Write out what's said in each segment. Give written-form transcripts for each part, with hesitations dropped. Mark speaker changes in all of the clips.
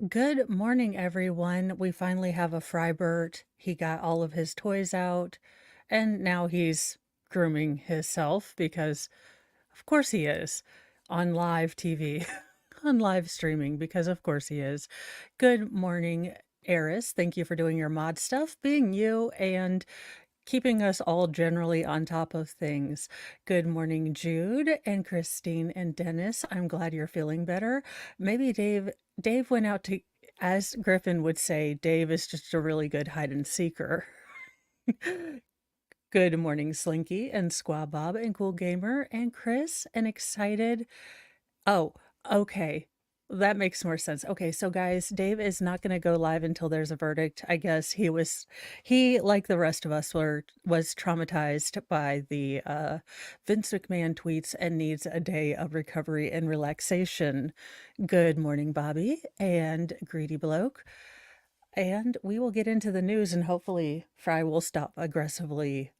Speaker 1: Good morning, everyone. We finally have a Frybert. He got all of his toys out, and now he's grooming himself because, of course, he is on live TV, on live streaming, because, of course, he is. Good morning, Eris. Thank you for doing your mod stuff, being you, and keeping us all generally on top of things. Good morning, Jude and Christine and Dennis. I'm glad you're feeling better. Maybe Dave went out to, as Griffin would say, Dave is just a really good hide and seeker. Good morning, Slinky and Squab Bob and Cool Gamer and Chris and Excited. Oh, okay. That makes more sense. Okay, so guys, Dave is not going to go live until there's a verdict. I guess he, like the rest of us, was traumatized by the Vince McMahon tweets and needs a day of recovery and relaxation. Good morning, Bobby and Greedy Bloke. And we will get into the news, and hopefully Fry will stop aggressively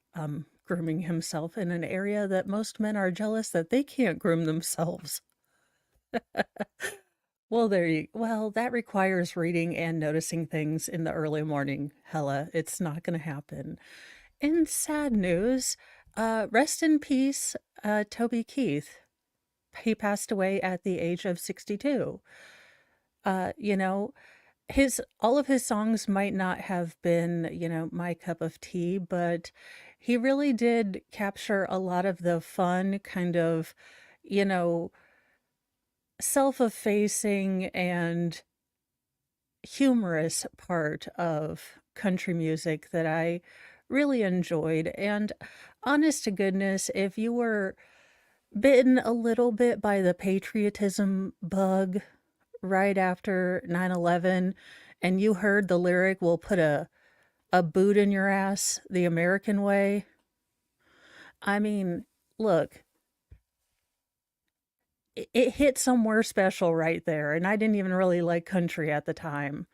Speaker 1: grooming himself in an area that most men are jealous that they can't groom themselves. Well, that requires reading and noticing things in the early morning, Hella. It's not going to happen. In sad news, rest in peace, Toby Keith. He passed away at the age of 62. You know, all of his songs might not have been, my cup of tea, but he really did capture a lot of the fun kind of, you know, self-effacing and humorous part of country music that I really enjoyed. And honest to goodness, if you were bitten a little bit by the patriotism bug right after 9/11 and you heard the lyric, "We'll put a boot in your ass the American way." I mean, look, it hit somewhere special right there, and I didn't even really like country at the time.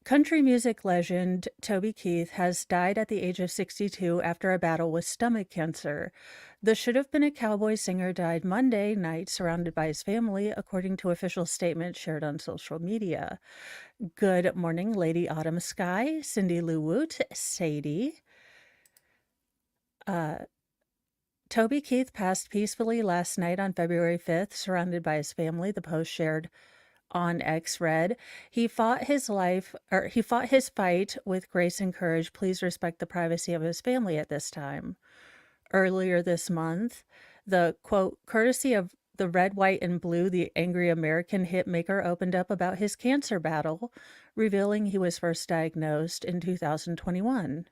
Speaker 1: Country music legend Toby Keith has died at the age of 62 after a battle with stomach cancer. The should have been a cowboy singer died Monday night surrounded by his family, according to official statements shared on social media. Good morning, Lady Autumn Sky, Cindy Lou Woot, Sadie. Uh, Toby Keith passed peacefully last night on February 5th, surrounded by his family, the post shared on X read. He fought his fight with grace and courage. Please respect the privacy of his family at this time. Earlier this month, the quote, courtesy of the Red, White, and Blue, the Angry American hitmaker opened up about his cancer battle, revealing he was first diagnosed in 2021.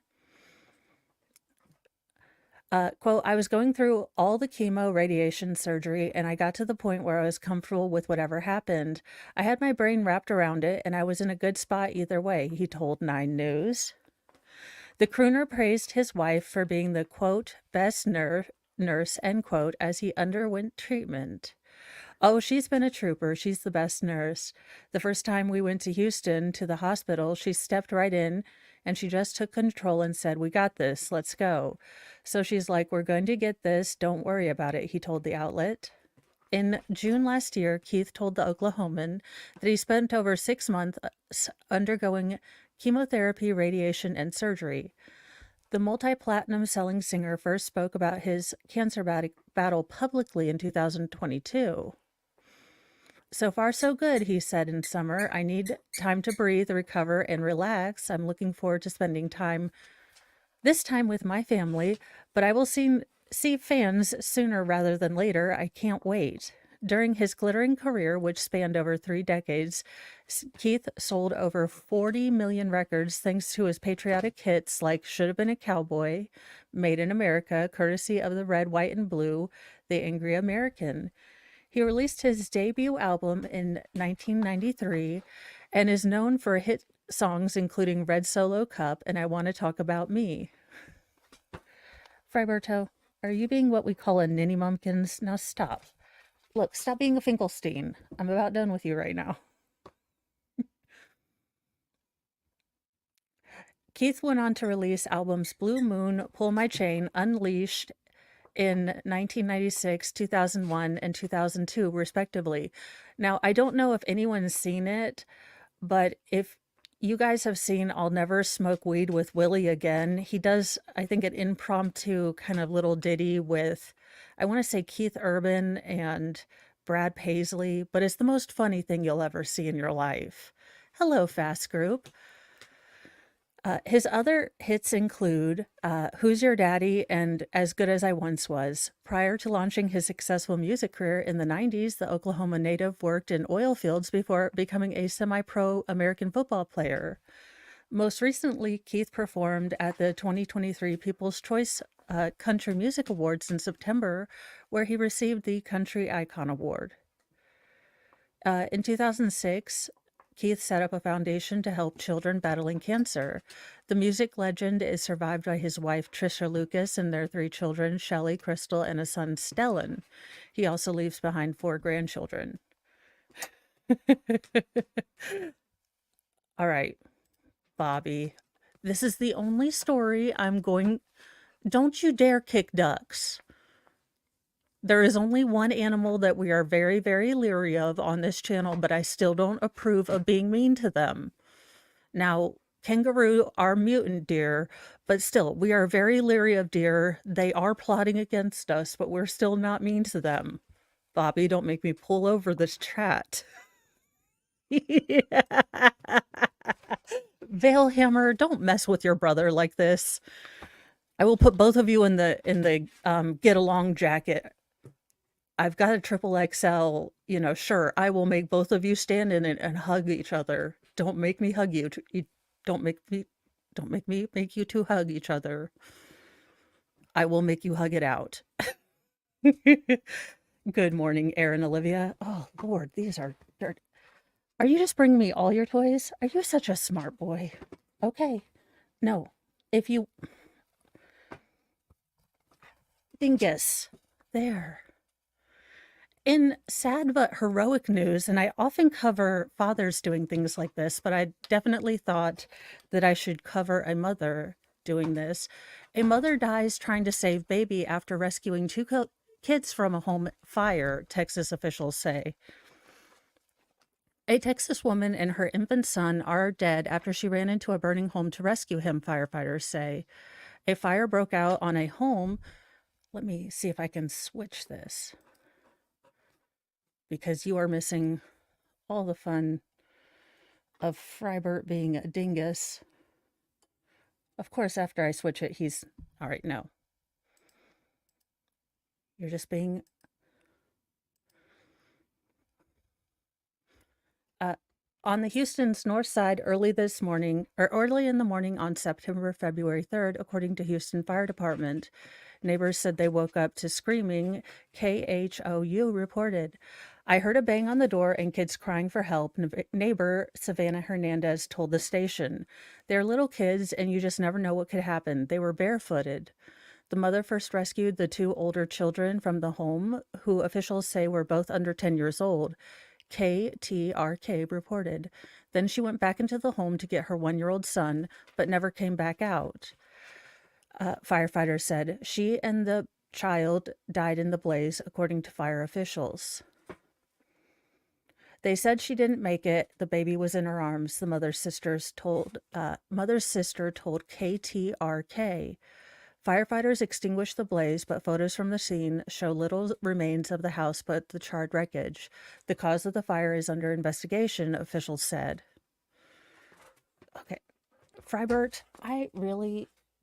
Speaker 1: Quote, I was going through all the chemo, radiation, surgery, and I got to the point where I was comfortable with whatever happened. I had my brain wrapped around it, and I was in a good spot either way, he told Nine News. The crooner praised his wife for being the, quote, best nurse, end quote, as he underwent treatment. Oh, she's been a trooper. She's the best nurse. The first time we went to Houston to the hospital, she stepped right in and she just took control and said, we got this. Let's go. So she's like, we're going to get this. Don't worry about it, he told the outlet. In June last year, Keith told the Oklahoman that he spent over 6 months undergoing chemotherapy, radiation, and surgery. The multi-platinum selling singer first spoke about his cancer battle publicly in 2022. So far, so good, he said in summer. I need time to breathe, recover, and relax. I'm looking forward to spending this time with my family, but I will see fans sooner rather than later. I can't wait. During his glittering career, which spanned over 3 decades, Keith sold over 40 million records thanks to his patriotic hits like Should Have Been a Cowboy, Made in America, courtesy of the Red, White, and Blue, The Angry American. He released his debut album in 1993 and is known for hit songs including Red Solo Cup and I Want to Talk About Me. Freiberto, are you being what we call a ninny mumpkins? Now stop. Look, stop being a Finkelstein. I'm about done with you right now. Keith went on to release albums Blue Moon, Pull My Chain, Unleashed in 1996, 2001, and 2002, respectively. Now, I don't know if anyone's seen it, But if you guys have seen I'll Never Smoke Weed with Willie Again, he does, I think, an impromptu kind of little ditty with, I want to say Keith Urban and Brad Paisley, but it's the most funny thing you'll ever see in your life. Hello, Fast Group. His other hits include Who's Your Daddy and As Good as I Once Was. Prior to launching his successful music career in the 90s, the Oklahoma native worked in oil fields before becoming a semi pro American football player. Most recently, Keith performed at the 2023 People's Choice Country Music Awards in September, where he received the Country Icon Award. In 2006, Keith set up a foundation to help children battling cancer. The music legend is survived by his wife, Trisha Lucas, and their 3 children, Shelley, Crystal, and a son, Stellan. He also leaves behind 4 grandchildren. All right, Bobby. This is the only story I'm going. Don't you dare kick ducks. There is only one animal that we are very, very leery of on this channel, but I still don't approve of being mean to them. Now, kangaroo are mutant deer, but still, we are very leery of deer. They are plotting against us, but we're still not mean to them. Bobby, don't make me pull over this chat. Veilhammer, don't mess with your brother like this. I will put both of you in the get along jacket. I've got a triple XL, sure, I will make both of you stand in it and hug each other. Don't make me hug you. Don't make me make you two hug each other. I will make you hug it out. Good morning, Aaron, Olivia. Oh, Lord, these are dirt. Are you just bringing me all your toys? Are you such a smart boy? Okay. No. If you... Dingus. There. In sad but heroic news, and I often cover fathers doing things like this, but I definitely thought that I should cover a mother doing this. A mother dies trying to save baby after rescuing 2 kids from a home fire, Texas officials say. A Texas woman and her infant son are dead after she ran into a burning home to rescue him, firefighters say. A fire broke out on a home. Let me see if I can switch this, because you are missing all the fun of Frybert being a dingus. Of course, after I switch it, he's... All right, no. You're just being... on the Houston's north side early in the morning on February 3rd, according to Houston Fire Department. Neighbors said they woke up to screaming, KHOU reported. I heard a bang on the door and kids crying for help, neighbor Savannah Hernandez told the station. They're little kids and you just never know what could happen. They were barefooted. The mother first rescued the 2 older children from the home, who officials say were both under 10 years old. KTRK reported. Then she went back into the home to get her 1-year-old son, but never came back out. Firefighters said she and the child died in the blaze, according to fire officials. They said she didn't make it. The baby was in her arms, the mother's sister told KTRK. Firefighters extinguished the blaze, but photos from the scene show little remains of the house but the charred wreckage. The cause of the fire is under investigation, officials said. Okay. Frybert,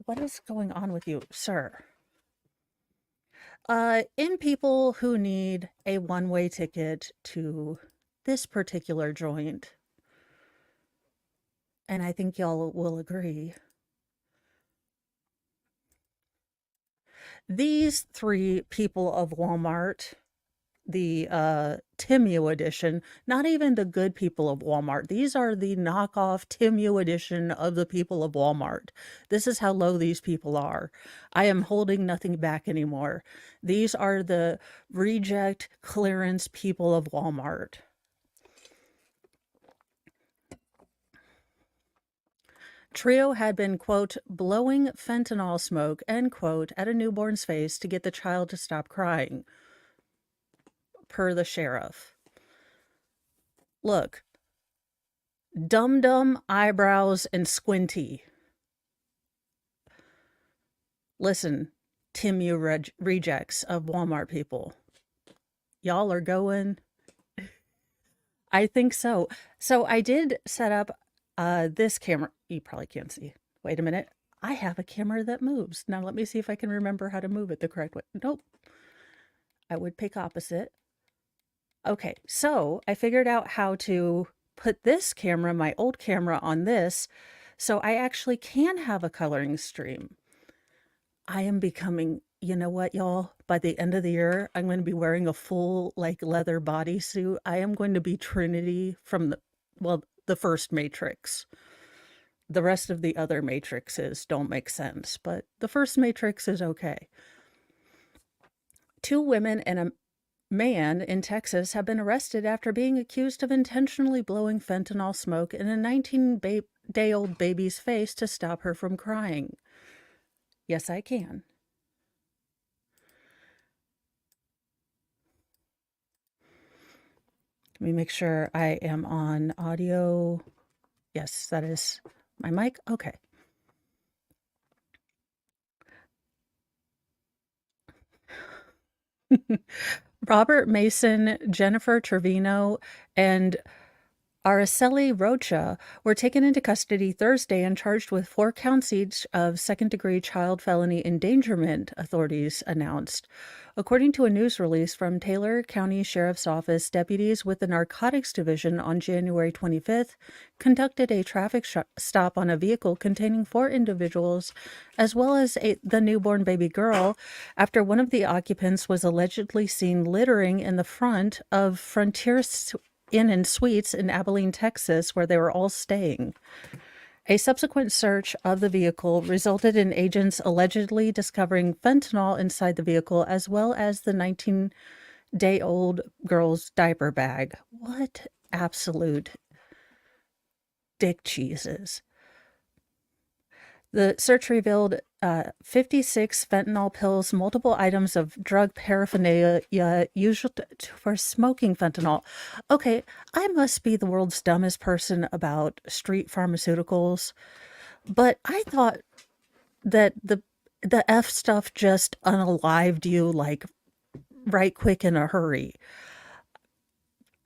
Speaker 1: what is going on with you, sir? In people who need a one-way ticket to this particular joint, and I think y'all will agree, these 3 people of Walmart, the Timu edition, not even the good people of Walmart. These are the knockoff Timu edition of the people of Walmart. This is how low these people are. I am holding nothing back anymore. These are the reject clearance people of Walmart. Trio had been, quote, blowing fentanyl smoke, end quote, at a newborn's face to get the child to stop crying, per the sheriff. Look, Dum-dum, eyebrows, and squinty. Listen, Tim, you rejects of Walmart people. Y'all are going. I think so. So I did set up this camera. You probably can't see. Wait a minute. I have a camera that moves. Now let me see if I can remember how to move it the correct way. Nope. I would pick opposite. Okay, so I figured out how to put this camera, my old camera, on this, so I actually can have a coloring stream. I am becoming, you know what, y'all? By the end of the year, I'm going to be wearing a full, like, leather bodysuit. I am going to be Trinity from the first Matrix. The rest of the other Matrixes don't make sense, but the first Matrix is okay. 2 women and a man in Texas have been arrested after being accused of intentionally blowing fentanyl smoke in a 19-day-old baby's face to stop her from crying. Yes, I can. Let me make sure I am on audio. Yes, that is my mic. Okay. Robert Mason, Jennifer Trevino, and Araceli Rocha were taken into custody Thursday and charged with 4 counts each of second-degree child felony endangerment, authorities announced. According to a news release from Taylor County Sheriff's Office, deputies with the Narcotics Division on January 25th conducted a traffic stop on a vehicle containing 4 individuals, as well as the newborn baby girl, after one of the occupants was allegedly seen littering in the front of Frontier Inn and Suites in Abilene, Texas, where they were all staying. A subsequent search of the vehicle resulted in agents allegedly discovering fentanyl inside the vehicle, as well as the 19-day-old girl's diaper bag. What absolute dick cheeses. The search revealed 56 fentanyl pills, multiple items of drug paraphernalia used for smoking fentanyl. Okay, I must be the world's dumbest person about street pharmaceuticals, but I thought that the F stuff just unalived you, like, right quick in a hurry.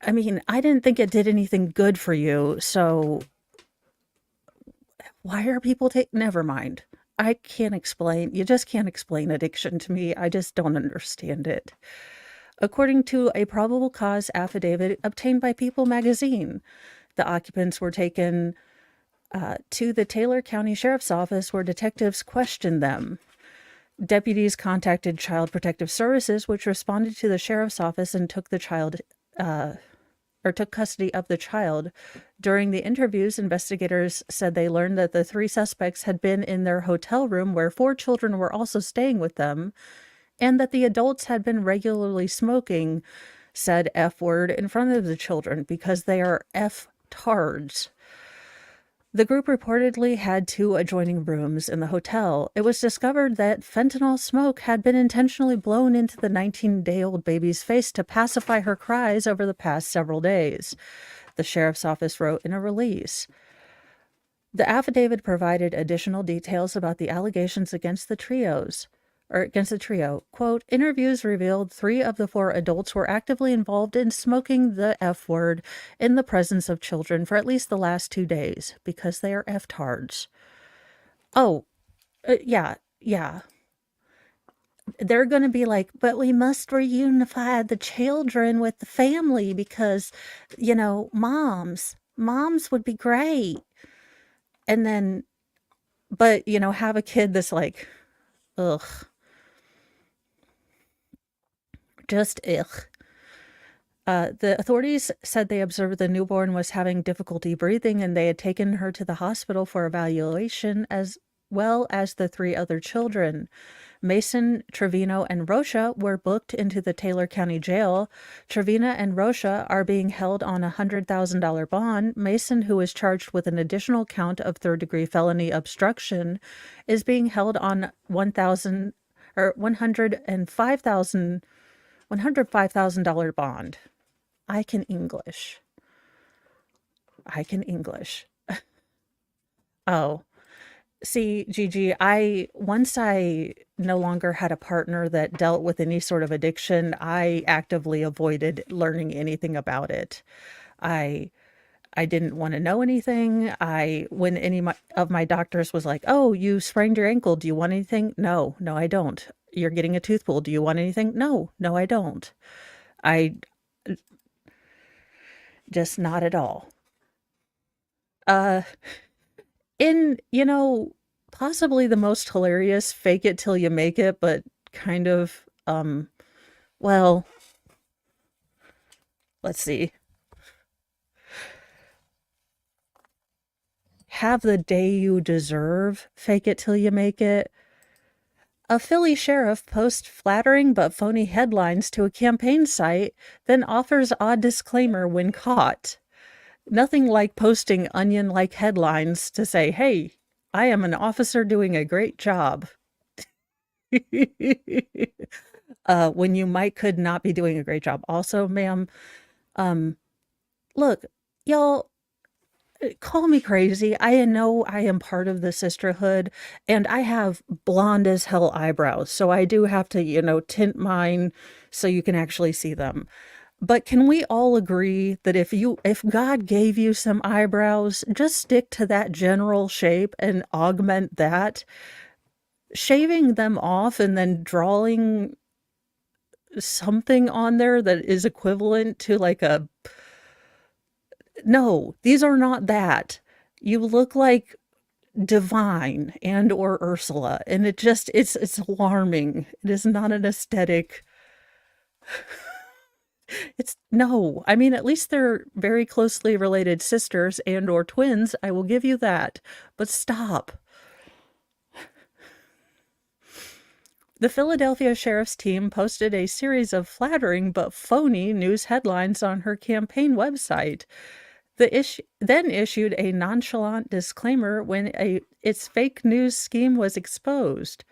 Speaker 1: I mean, I didn't think it did anything good for you, so why are people never mind. I can't explain. You just can't explain addiction to me. I just don't understand it. According to a probable cause affidavit obtained by People magazine, the occupants were taken to the Taylor County Sheriff's Office, where detectives questioned them. Deputies contacted Child Protective Services, which responded to the sheriff's office and took custody of the child. During the interviews, investigators said they learned that the 3 suspects had been in their hotel room, where 4 children were also staying with them, and that the adults had been regularly smoking said F word in front of the children because they are F-tards. The group reportedly had 2 adjoining rooms in the hotel. It was discovered that fentanyl smoke had been intentionally blown into the 19-day-old baby's face to pacify her cries over the past several days, the sheriff's office wrote in a release. The affidavit provided additional details about the allegations against the trio. Quote, interviews revealed 3 of the 4 adults were actively involved in smoking the F word in the presence of children for at least the last 2 days because they are F-tards. Oh, yeah. They're going to be like, but we must reunify the children with the family because, moms would be great. And then, but, have a kid that's like, ugh. Just ugh. The authorities said they observed the newborn was having difficulty breathing, and they had taken her to the hospital for evaluation, as well as the 3 other children. Mason, Trevino, and Rocha were booked into the Taylor County Jail. Trevino and Rocha are being held on a $100,000 bond. Mason, who is charged with an additional count of third-degree felony obstruction, is being held on $105,000 bond. I can English. I can English. Oh, see, Gigi, once I no longer had a partner that dealt with any sort of addiction, I actively avoided learning anything about it. I I didn't want to know anything. When of my doctors was like, "Oh, you sprained your ankle. Do you want anything?" No, no, I don't. You're getting a tooth pulled. Do you want anything? No, no, I don't. I just not at all. Uh, in possibly the most hilarious fake it till you make it, but kind of, well, let's see. Have the day you deserve, fake it till you make it. A Philly sheriff posts flattering but phony headlines to a campaign site, then offers odd disclaimer when caught. Nothing like posting onion like headlines to say, hey, I am an officer doing a great job. When you could not be doing a great job. Also, ma'am, look, y'all, call me crazy. I know I am part of the sisterhood and I have blonde as hell eyebrows. So I do have to, tint mine so you can actually see them. But can we all agree that if God gave you some eyebrows, just stick to that general shape and augment that? Shaving them off and then drawing something on there that is equivalent to like no, these are not that. You look like Divine and or Ursula, and it's alarming. It is not an aesthetic. It's no. I mean, at least they're very closely related sisters and or twins. I will give you that. But stop. The Philadelphia Sheriff's team posted a series of flattering but phony news headlines on her campaign website. Then issued a nonchalant disclaimer when its fake news scheme was exposed.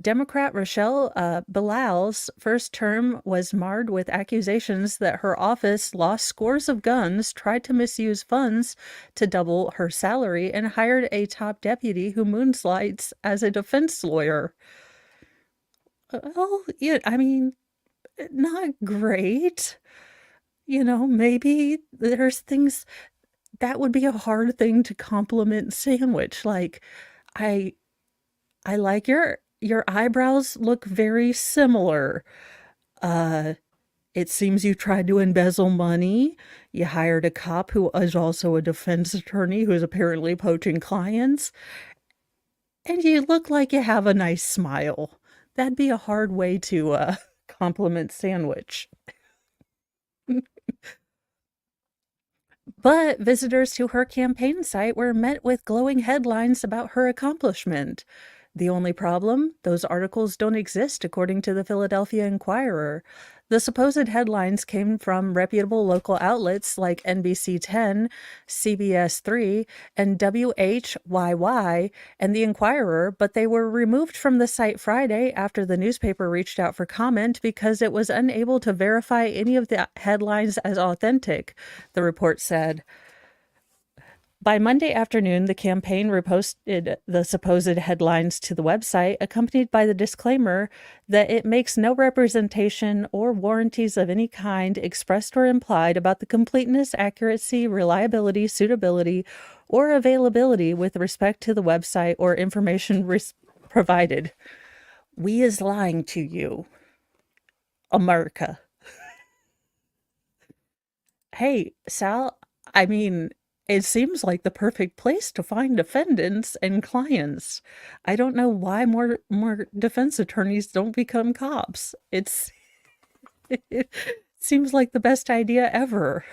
Speaker 1: Democrat Rochelle Bilal's first term was marred with accusations that her office lost scores of guns, tried to misuse funds to double her salary, and hired a top deputy who moonslights as a defense lawyer. Well, yeah, I mean, not great. Maybe there's things that would be a hard thing to compliment Sandwich. Like, I like your eyebrows look very similar. It seems you tried to embezzle money. You hired a cop who is also a defense attorney who is apparently poaching clients. And you look like you have a nice smile. That'd be a hard way to compliment Sandwich. But visitors to her campaign site were met with glowing headlines about her accomplishment. The only problem? Those articles don't exist, according to the Philadelphia Inquirer. The supposed headlines came from reputable local outlets like NBC 10, CBS 3, and WHYY and the Inquirer, but they were removed from the site Friday after the newspaper reached out for comment because it was unable to verify any of the headlines as authentic, the report said. By Monday afternoon, the campaign reposted the supposed headlines to the website, accompanied by the disclaimer that it makes no representation or warranties of any kind, expressed or implied, about the completeness, accuracy, reliability, suitability, or availability with respect to the website or information provided. We is lying to you, America. Hey, Sal, I mean, it seems like the perfect place to find defendants and clients. I don't know why more defense attorneys don't become cops. It seems like the best idea ever.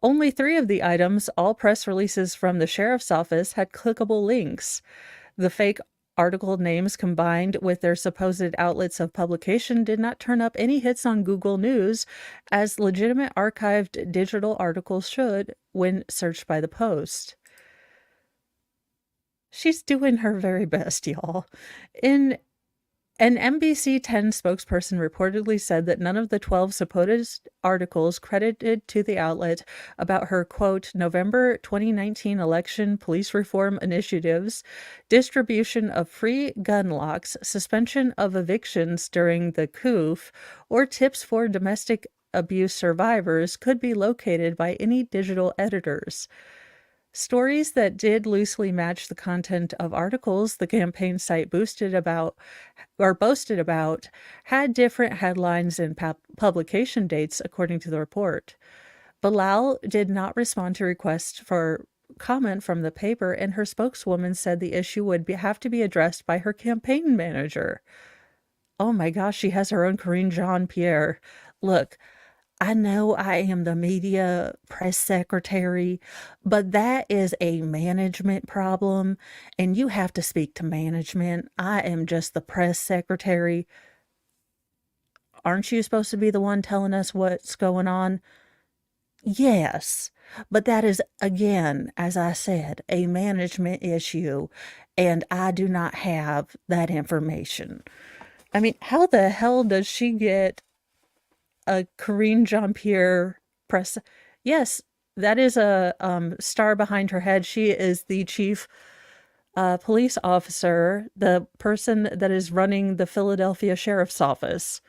Speaker 1: Only 3 of the items, all press releases from the sheriff's office, had clickable links. The fake article names combined with their supposed outlets of publication did not turn up any hits on Google News, as legitimate archived digital articles should when searched by the Post. She's doing her very best, y'all. In An NBC 10 spokesperson reportedly said that none of the 12 supposed articles credited to the outlet about her, quote, November 2019 election police reform initiatives, distribution of free gun locks, suspension of evictions during the coup, or tips for domestic abuse survivors could be located by any digital editors. Stories that did loosely match the content of articles the campaign site boosted about or boasted about had different headlines and publication dates, according to the report. Bilal did not respond to requests for comment from the paper, and her spokeswoman said the issue would have to be addressed by her campaign manager. Oh my gosh, she has her own Karine Jean-Pierre. Look, I know I am the media press secretary, but that is a management problem, and you have to speak to management. I am just the press secretary. Aren't you supposed to be the one telling us what's going on? Yes, but that is, again, as I said, a management issue, and I do not have that information. I mean, how the hell does she get a Karine Jean-Pierre press? Yes, that is a star behind her head. She is the chief police officer, the person that is running the Philadelphia Sheriff's Office.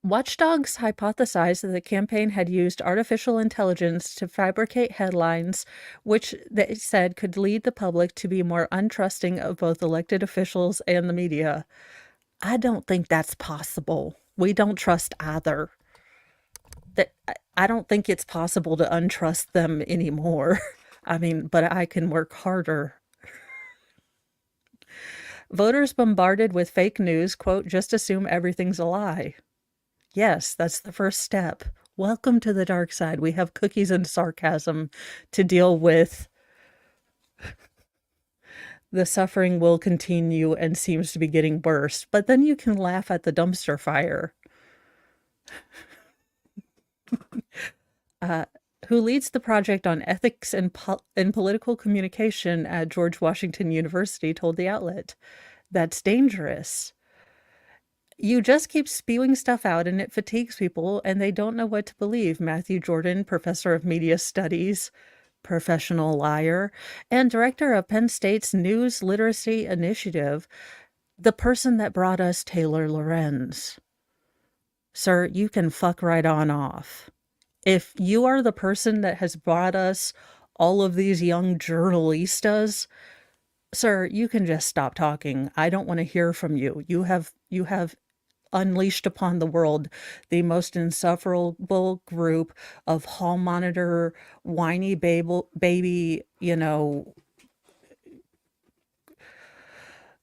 Speaker 1: Watchdogs hypothesized that the campaign had used artificial intelligence to fabricate headlines, which they said could lead the public to be more untrusting of both elected officials and the media. I don't think that's possible. We don't trust either. I don't think it's possible to untrust them anymore. I mean, but I can work harder. Voters bombarded with fake news, quote, just assume everything's a lie. Yes, that's the first step. Welcome to the dark side. We have cookies and sarcasm to deal with. The suffering will continue and seems to be getting worse, but then you can laugh at the dumpster fire. Who leads the project on ethics and political communication at George Washington University, told the outlet. That's dangerous. You just keep spewing stuff out and it fatigues people and they don't know what to believe. Matthew Jordan, professor of media studies, professional liar, and director of Penn State's News Literacy Initiative, the person that brought us Taylor Lorenz. Sir, you can fuck right on off. If you are the person that has brought us all of these young journalistas, sir, you can just stop talking. I don't want to hear from you. You have unleashed upon the world the most insufferable group of hall monitor, whiny baby,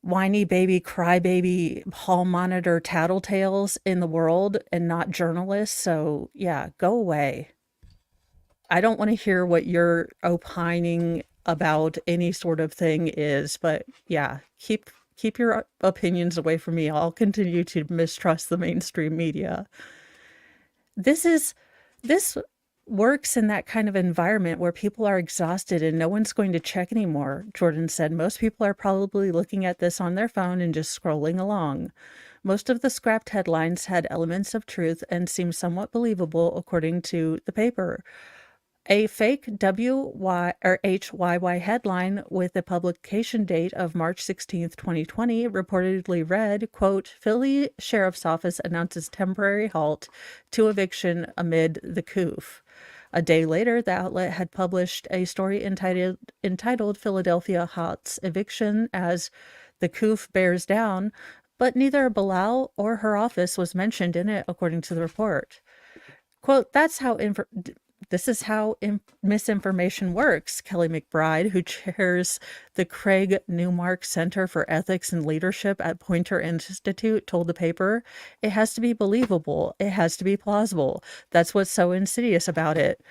Speaker 1: whiny baby, crybaby, hall monitor tattletales in the world and not journalists. So yeah, go away. I don't want to hear what you're opining about any sort of thing is, but yeah, keep your opinions away from me. I'll continue to mistrust the mainstream media. This works in that kind of environment where people are exhausted and no one's going to check anymore, Jordan said. Most people are probably looking at this on their phone and just scrolling along. Most of the scrapped headlines had elements of truth and seemed somewhat believable, according to the paper. A fake HYY headline with a publication date of March 16th, 2020 reportedly read, quote, Philly Sheriff's Office announces temporary halt to eviction amid the coup. A day later, the outlet had published a story entitled Philadelphia Halts Eviction as the coup bears down, but neither Bilal or her office was mentioned in it, according to the report. Quote, this is how misinformation works, Kelly McBride, who chairs the Craig Newmark Center for Ethics and Leadership at Poynter Institute, told the paper. It has to be believable. It has to be plausible. That's what's so insidious about it.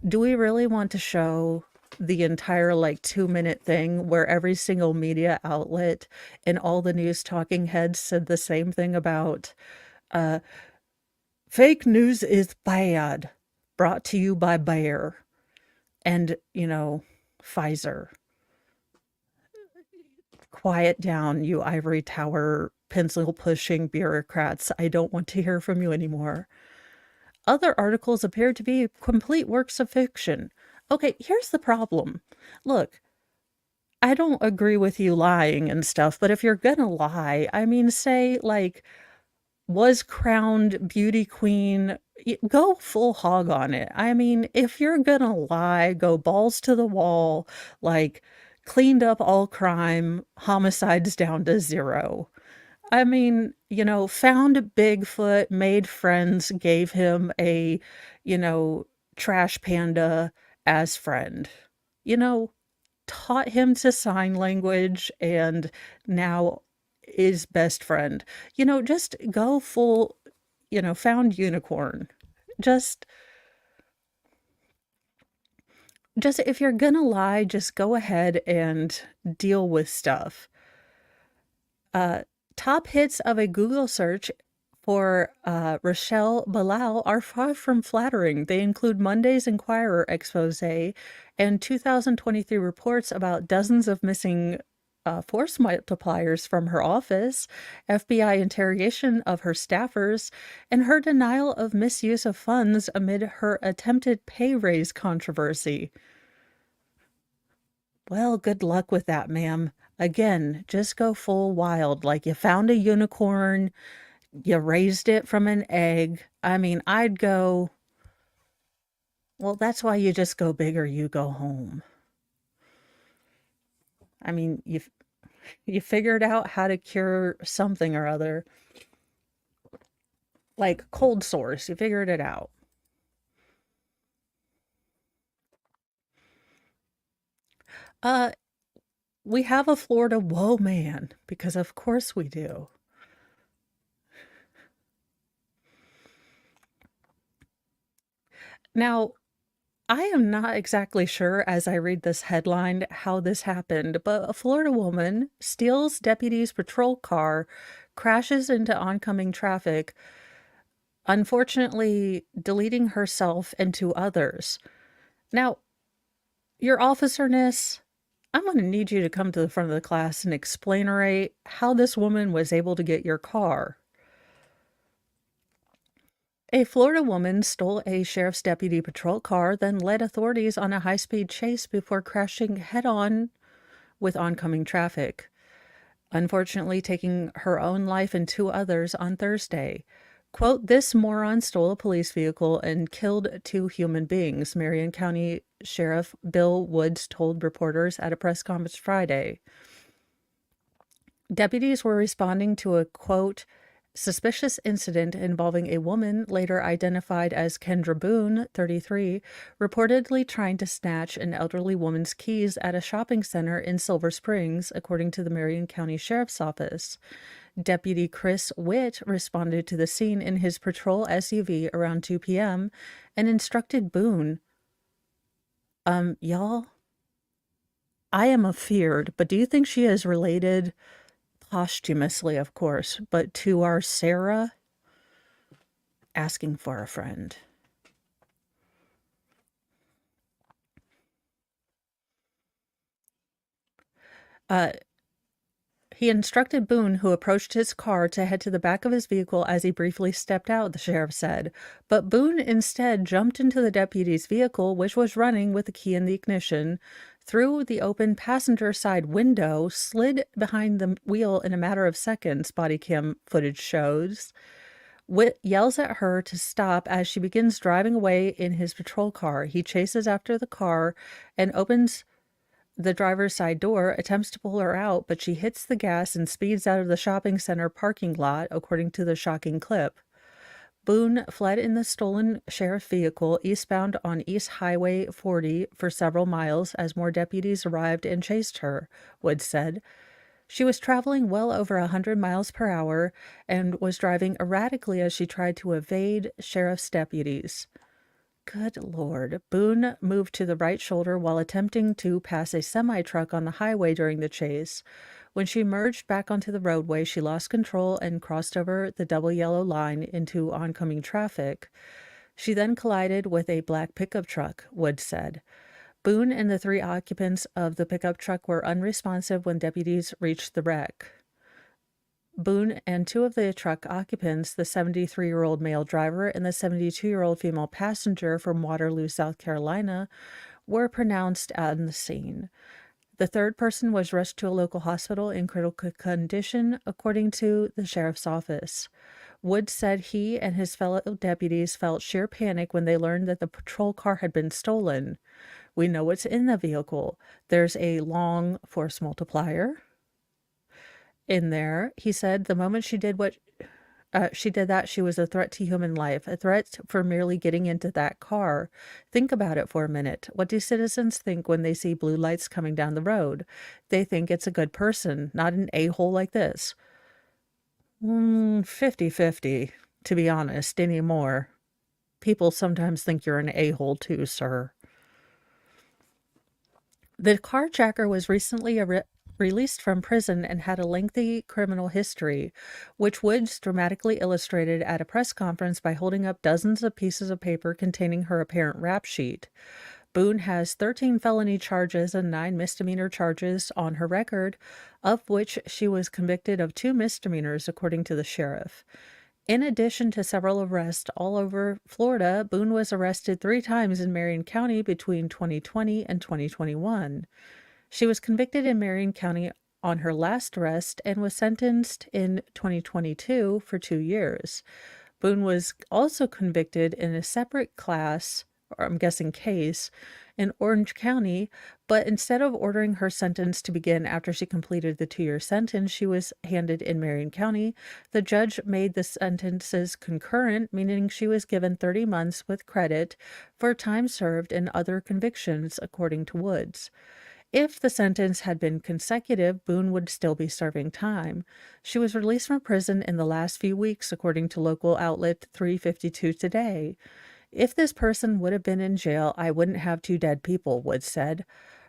Speaker 1: Do we really want to show the entire 2-minute thing where every single media outlet and all the news talking heads said the same thing about fake news is bad? Brought to you by Bayer and, Pfizer. quiet down, you ivory tower pencil-pushing bureaucrats. I don't want to hear from you anymore. Other articles appeared to be complete works of fiction. Okay, here's the problem. Look, I don't agree with you lying and stuff, but if you're gonna lie, I mean, say, like, was crowned beauty queen, go full hog on it. I mean, if you're gonna lie, go balls to the wall, like, cleaned up all crime, homicides down to 0. I mean, found Bigfoot, made friends, gave him a, you know, trash panda as friend. You know, taught him to sign language and now is best friend. Just go full, found unicorn. Just just if you're gonna lie, just go ahead and deal with stuff. Uh, Top hits of a Google search for Rochelle Bilal are far from flattering. They include Monday's Inquirer expose and 2023 reports about dozens of missing force multipliers from her office, FBI interrogation of her staffers, and her denial of misuse of funds amid her attempted pay raise controversy. Well, good luck with that, ma'am. Again, just go full wild. Like you found a unicorn, you raised it from an egg. I mean, I'd go, well, that's why you just go big or you go home. I mean, you figured out how to cure something or other. Like cold sores, you figured it out. Uh, we have a Florida whoa man, because of course we do. Now, I am not exactly sure as I read this headline how this happened, but a Florida woman steals deputy's patrol car, crashes into oncoming traffic, unfortunately deleting herself and 2 others. Now, your officerness, I'm going to need you to come to the front of the class and explain how this woman was able to get your car. A Florida woman stole a sheriff's deputy patrol car, then led authorities on a high-speed chase before crashing head-on with oncoming traffic, unfortunately taking her own life and 2 others on Thursday. Quote, "This moron stole a police vehicle and killed 2 human beings," Marion County Sheriff Bill Woods told reporters at a press conference Friday. Deputies were responding to a, quote, "suspicious incident involving a woman later identified as Kendra Boone, 33, reportedly trying to snatch an elderly woman's keys at a shopping center in Silver Springs," according to the Marion County Sheriff's Office. Deputy Chris Witt responded to the scene in his patrol SUV around 2 p.m. and instructed Boone, y'all, I am afeared, but do you think she is related, posthumously, of course, but to our Sarah? Asking for a friend. He instructed Boone, who approached his car, to head to the back of his vehicle as he briefly stepped out, the sheriff said. But Boone instead jumped into the deputy's vehicle, which was running with the key in the ignition, through the open passenger side window, slid behind the wheel in a matter of seconds, body cam footage shows. Witt yells at her to stop as she begins driving away in his patrol car. He chases after the car and opens the driver's side door, attempts to pull her out, but she hits the gas and speeds out of the shopping center parking lot, according to the shocking clip. Boone fled in the stolen sheriff vehicle eastbound on East Highway 40 for several miles as more deputies arrived and chased her, Woods said. She was traveling well over 100 miles per hour and was driving erratically as she tried to evade sheriff's deputies. Good Lord. Boone moved to the right shoulder while attempting to pass a semi-truck on the highway during the chase. When she merged back onto the roadway, she lost control and crossed over the double yellow line into oncoming traffic. She then collided with a black pickup truck, Woods said. Boone and the three occupants of the pickup truck were unresponsive when deputies reached the wreck. Boone and two of the truck occupants, the 73-year-old male driver and the 72-year-old female passenger from Waterloo, South Carolina, were pronounced on the scene. The third person was rushed to a local hospital in critical condition, according to the sheriff's office. Woods said he and his fellow deputies felt sheer panic when they learned that the patrol car had been stolen. We know what's in the vehicle. There's a long force multiplier in there. He said the moment she did that, she was a threat to human life, a threat for merely getting into that car. Think about it for a minute. What do citizens think when they see blue lights coming down the road? They think it's a good person, not an a-hole like this. 50-50, to be honest, anymore. People sometimes think you're an a-hole too, sir. The carjacker was recently released from prison and had a lengthy criminal history, which Woods dramatically illustrated at a press conference by holding up dozens of pieces of paper containing her apparent rap sheet. Boone has 13 felony charges and 9 misdemeanor charges on her record, of which she was convicted of 2 misdemeanors, according to the sheriff. In addition to several arrests all over Florida, Boone was arrested 3 times in Marion County between 2020 and 2021. She was convicted in Marion County on her last arrest and was sentenced in 2022 for 2 years. Boone was also convicted in a separate class, or I'm guessing case, in Orange County, but instead of ordering her sentence to begin after she completed the 2-year sentence she was handed in Marion County, the judge made the sentences concurrent, meaning she was given 30 months with credit for time served in other convictions, according to Woods. If the sentence had been consecutive, Boone would still be serving time. She was released from prison in the last few weeks, according to local outlet 352 Today. If this person would have been in jail, I wouldn't have 2 dead people, Woods said.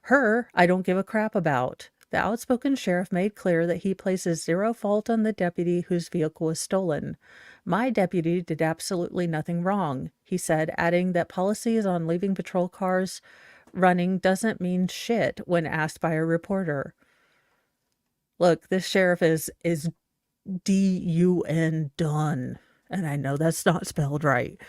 Speaker 1: Her, I don't give a crap about. The outspoken sheriff made clear that he places zero fault on the deputy whose vehicle was stolen. My deputy did absolutely nothing wrong, he said, adding that policies on leaving patrol cars running doesn't mean shit when asked by a reporter. Look, this sheriff is D-U-N done. And I know that's not spelled right,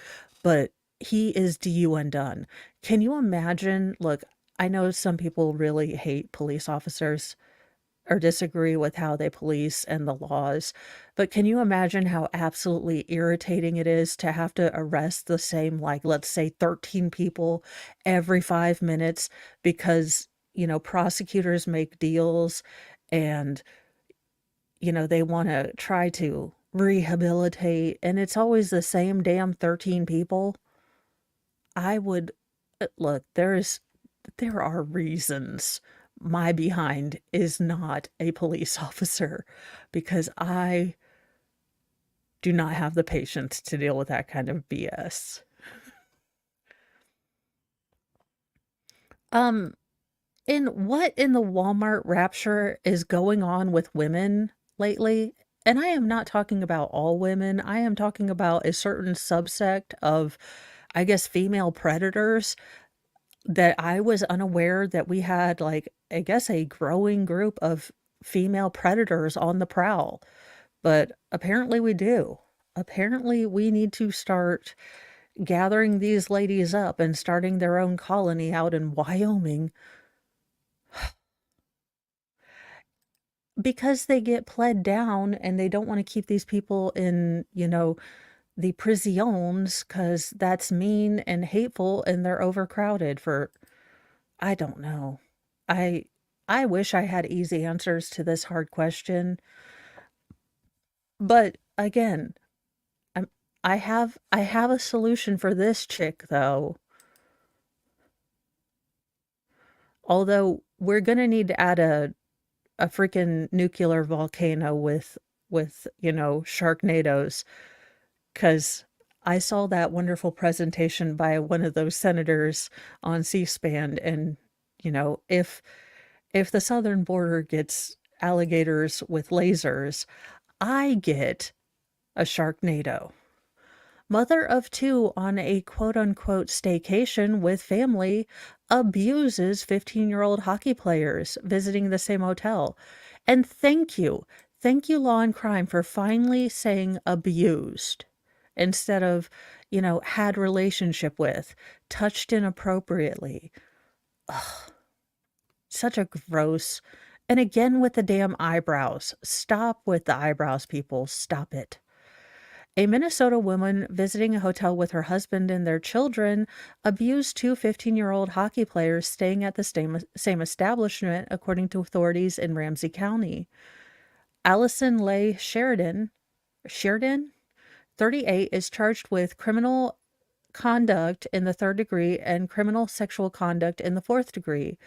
Speaker 1: but he is D-U-N done. Can you imagine? Look, I know some people really hate police officers or disagree with how they police and the laws, but can you imagine how absolutely irritating it is to have to arrest the same, like, let's say 13 people every 5 minutes because, prosecutors make deals and, they want to try to rehabilitate, and it's always the same damn 13 people? I would look, there are reasons my behind is not a police officer because I do not have the patience to deal with that kind of BS. What in the Walmart rapture is going on with women lately? And I am not talking about all women. I am talking about a certain subsect of, I guess, female predators that I was unaware that we had, like, I guess, a growing group of female predators on the prowl. But apparently we do. Apparently we need to start gathering these ladies up and starting their own colony out in Wyoming because they get pled down and they don't want to keep these people in, the prisons because that's mean and hateful and they're overcrowded for, I don't know. I I wish I had easy answers to this hard question, but again, I'm I have a solution for this chick though. Although we're gonna need to add a freaking nuclear volcano with, Sharknadoes, 'cause I saw that wonderful presentation by one of those senators on C-SPAN and, if the southern border gets alligators with lasers, I get a Sharknado. Mother of two on a quote-unquote staycation with family abuses 15-year-old hockey players visiting the same hotel. And thank you. Thank you, Law and Crime, for finally saying abused instead of, had relationship with, touched inappropriately. Ugh, such a gross. And again with the damn eyebrows. Stop with the eyebrows, people. Stop it. A Minnesota woman visiting a hotel with her husband and their children abused two 15-year-old hockey players staying at the same establishment, according to authorities in Ramsey County. Allison Leigh Sheridan, 38, is charged with criminal conduct in the third degree and criminal sexual conduct in the fourth degree.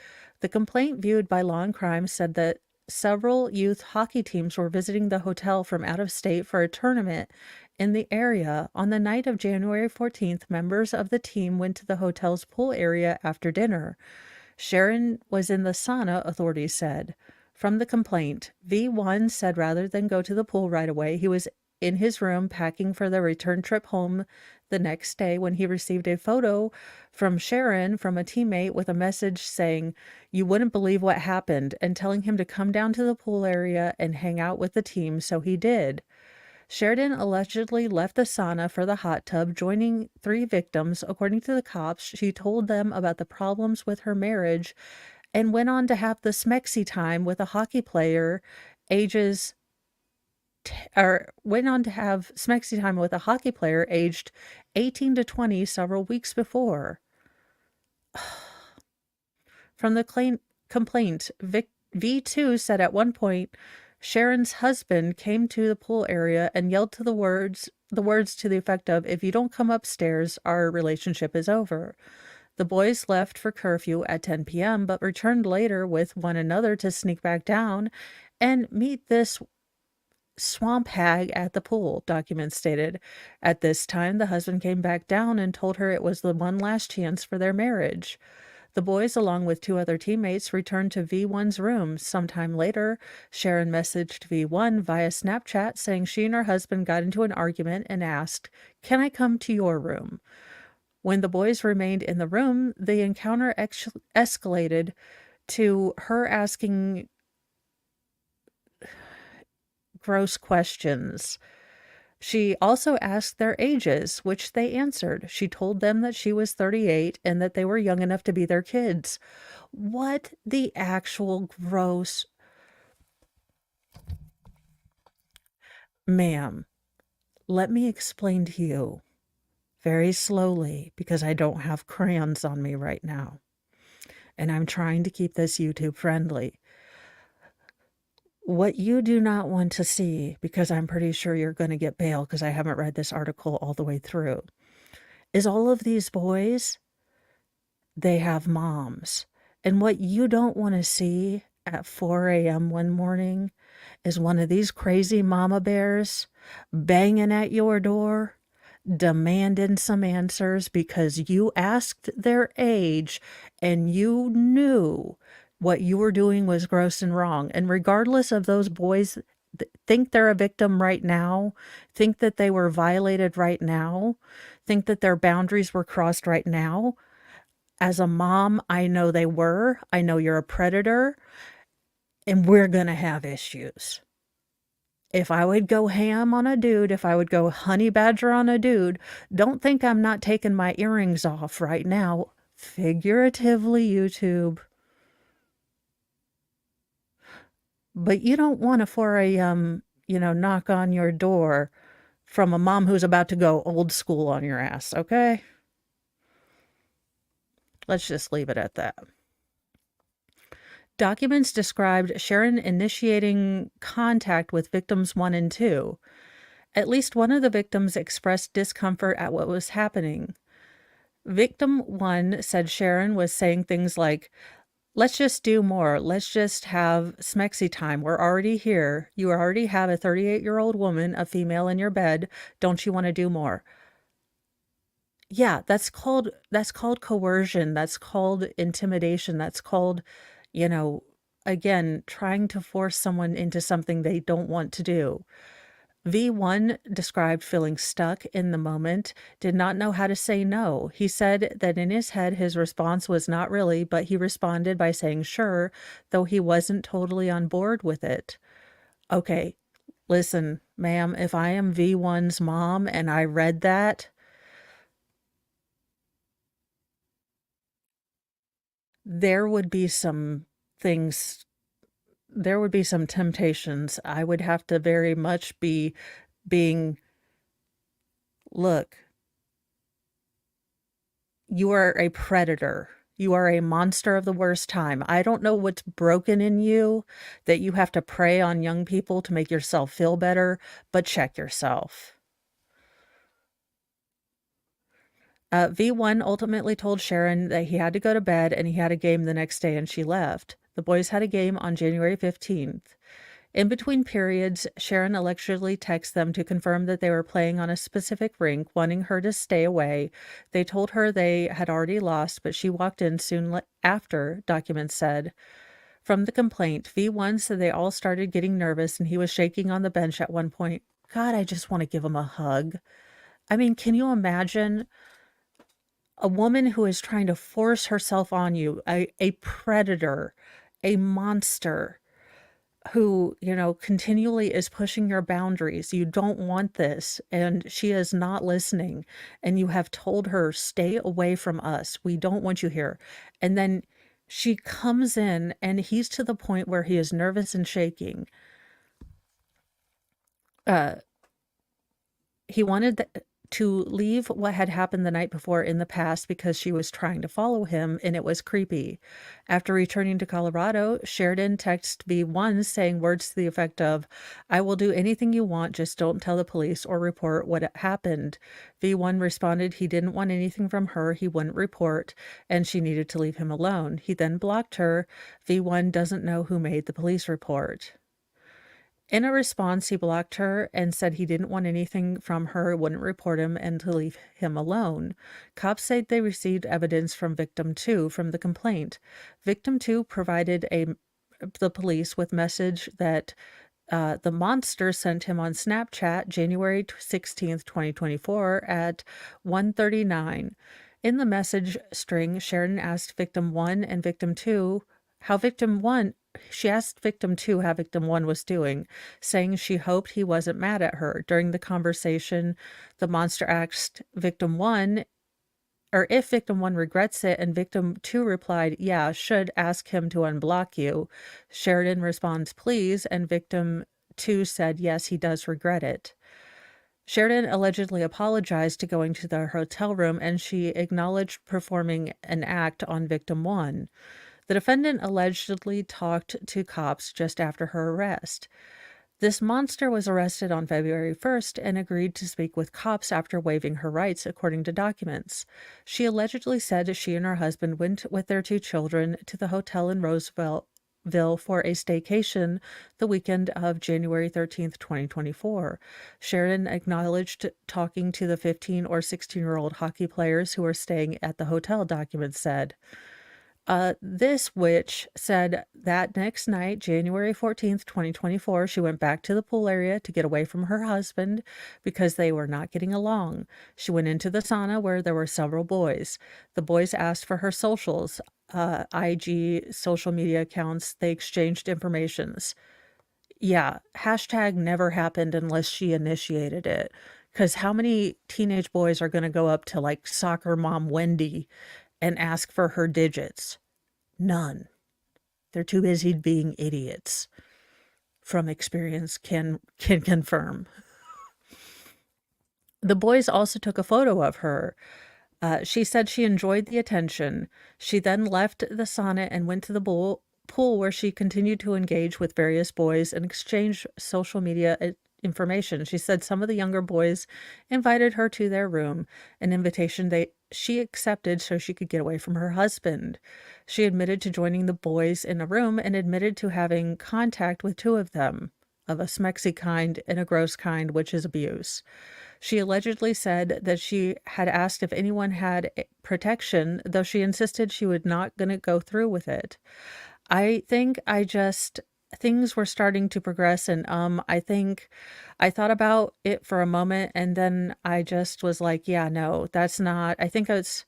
Speaker 1: The complaint, viewed by Law and Crime, said that several youth hockey teams were visiting the hotel from out of state for a tournament in the area. On the night of January 14th, members of the team went to the hotel's pool area after dinner. Sharon was in the sauna, authorities said. From the complaint, V1 said rather than go to the pool right away, he was in his room packing for the return trip home the next day when he received a photo from Sharon from a teammate with a message saying, "You wouldn't believe what happened," and telling him to come down to the pool area and hang out with the team, so he did. Sheridan allegedly left the sauna for the hot tub, joining three victims. According to the cops, she told them about the problems with her marriage and went on to have the smexy time with a hockey player ages went on to have smexy time with a hockey player aged 18 to 20 several weeks before. From the complaint, V2 said at one point, Sharon's husband came to the pool area and yelled the words to the effect of, "If you don't come upstairs, our relationship is over." The boys left for curfew at 10 p.m., but returned later with one another to sneak back down and meet this swamp hag at the pool, documents stated. At this time, the husband came back down and told her it was the one last chance for their marriage. The boys, along with two other teammates, returned to V1's room. Sometime later, Sharon messaged V1 via Snapchat saying she and her husband got into an argument and asked, "Can I come to your room?" When the boys remained in the room, the encounter escalated to her asking gross questions. She also asked their ages, which they answered. She told them that she was 38 and that they were young enough to be their kids. What the actual gross... Ma'am, let me explain to you very slowly, because I don't have crayons on me right now. And I'm trying to keep this YouTube friendly. What you do not want to see, because I'm pretty sure you're going to get bail because I haven't read this article all the way through, is all of these boys, they have moms. And what you don't want to see at 4 a.m. one morning is one of these crazy mama bears banging at your door, demanding some answers because you asked their age and you knew what you were doing was gross and wrong. And regardless of those boys think they're a victim right now, think that they were violated right now, think that their boundaries were crossed right now, as a mom, I know they were. I know you're a predator, and we're going to have issues. If I would go ham on a dude, if I would go honey badger on a dude, don't think I'm not taking my earrings off right now. Figuratively, YouTube. But you don't want a 4 a.m., knock on your door from a mom who's about to go old school on your ass, okay? Let's just leave it at that. Documents described Sharon initiating contact with victims 1 and 2. At least one of the victims expressed discomfort at what was happening. Victim 1 said Sharon was saying things like, "Let's just do more. Let's just have smexy time. We're already here. You already have a 38-year-old woman, a female in your bed. Don't you want to do more?" Yeah, that's called coercion. That's called intimidation. That's called, again, trying to force someone into something they don't want to do. V1 described feeling stuck in the moment, did not know how to say no. He said that in his head, his response was not really, but he responded by saying sure, though he wasn't totally on board with it. Okay, listen, ma'am, if I am V1's mom and I read that, there would be some things, there would be some temptations. I would have to very much be being, look, you are a predator. You are a monster of the worst time. I don't know what's broken in you that you have to prey on young people to make yourself feel better, but check yourself. V1 ultimately told Sharon that he had to go to bed and he had a game the next day, and she left. The boys had a game on January 15th. In between periods, Sharon allegedly texted them to confirm that they were playing on a specific rink, wanting her to stay away. They told her they had already lost, but she walked in soon after, documents said. From the complaint, V1 said they all started getting nervous and he was shaking on the bench at one point. God, I just want to give him a hug. I mean, can you imagine a woman who is trying to force herself on you, a predator, a monster who, continually is pushing your boundaries. You don't want this, and she is not listening, and you have told her, stay away from us. We don't want you here. And then she comes in, and he's to the point where he is nervous and shaking. He wanted to leave what had happened the night before in the past because she was trying to follow him, and it was creepy. After returning to Colorado, Sheridan texted V1 saying words to the effect of, I will do anything you want, just don't tell the police or report what happened. V1 responded he didn't want anything from her, he wouldn't report, and she needed to leave him alone. He then blocked her. V1 doesn't know who made the police report. In a response, he blocked her and said he didn't want anything from her, wouldn't report him, and to leave him alone. Cops said they received evidence from victim 2 from the complaint. Victim 2 provided the police with message that the monster sent him on Snapchat January 16th, 2024 at 1:39. In the message string, Sheridan asked victim 1 and victim 2 how victim 1 she asked victim 2 how victim 1 was doing, saying she hoped he wasn't mad at her. During the conversation, the monster asked victim 1 or if victim 1 regrets it, and victim 2 replied, yeah, should ask him to unblock you. Sheridan responds, please, and victim 2 said, yes, he does regret it. Sheridan allegedly apologized to going to the hotel room, and she acknowledged performing an act on victim 1. The defendant allegedly talked to cops just after her arrest. This monster was arrested on February 1st and agreed to speak with cops after waiving her rights, according to documents. She allegedly said she and her husband went with their 2 children to the hotel in Roseville for a staycation the weekend of January 13th, 2024. Sheridan acknowledged talking to the 15 or 16-year-old hockey players who were staying at the hotel, documents said. This witch said that next night, January 14th, 2024, she went back to the pool area to get away from her husband because they were not getting along. She went into the sauna where there were several boys. The boys asked for her socials, IG, social media accounts. They exchanged informations. Yeah, hashtag never happened unless she initiated it. Because how many teenage boys are going to go up to like soccer mom Wendy and ask for her digits? None. They're too busy being idiots. From experience can confirm. The boys also took a photo of her. She said she enjoyed the attention. She then left the sauna and went to the pool where she continued to engage with various boys and exchange social media information. She said some of the younger boys invited her to their room, an invitation she accepted so she could get away from her husband. She admitted to joining the boys in a room and admitted to having contact with 2 of them, of a smexy kind and a gross kind, which is abuse. She allegedly said that she had asked if anyone had protection, though she insisted she was not going to go through with it. I think I just things were starting to progress, and, I think I thought about it for a moment, and then I just was like, "Yeah, no, that's not." I think it's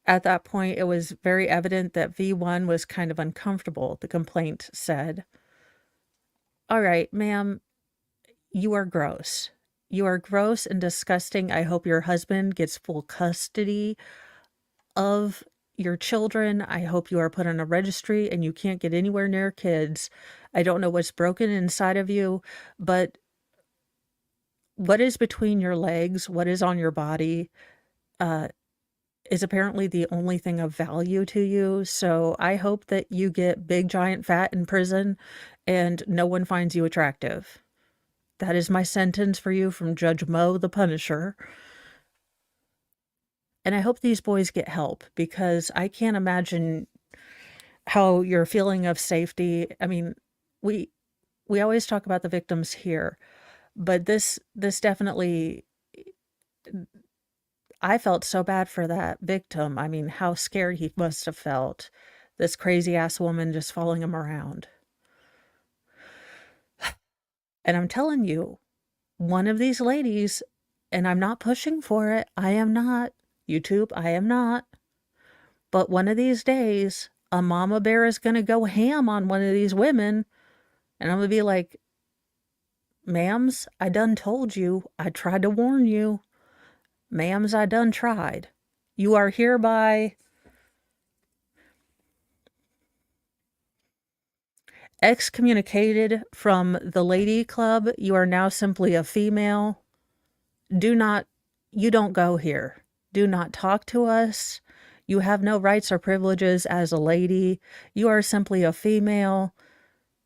Speaker 1: at that point, it was very evident that V1 was kind of uncomfortable, the complaint said. "Alright, ma'am, you are gross. You are gross and disgusting. I hope your husband gets full custody of your children. I hope you are put on a registry and you can't get anywhere near kids. I don't know what's broken inside of you, but what is between your legs, what is on your body, uh, is apparently the only thing of value to you. So I hope that you get big, giant, fat in prison and no one finds you attractive. That is my sentence for you from Judge Mo the Punisher. And I hope these boys get help because I can't imagine how your feeling of safety. I mean, we we always talk about the victims here, but this definitely, I felt so bad for that victim. I mean, how scared he must have felt. This crazy ass woman just following him around. And I'm telling you, one of these ladies, and I'm not pushing for it. I am not. YouTube, I am not. But one of these days, a mama bear is going to go ham on one of these women. And I'm going to be like, ma'ams, I done told you. I tried to warn you. Ma'ams, I done tried. You are hereby excommunicated from the lady club. You are now simply a female. You don't go here. Do not talk to us. You have no rights or privileges as a lady. You are simply a female.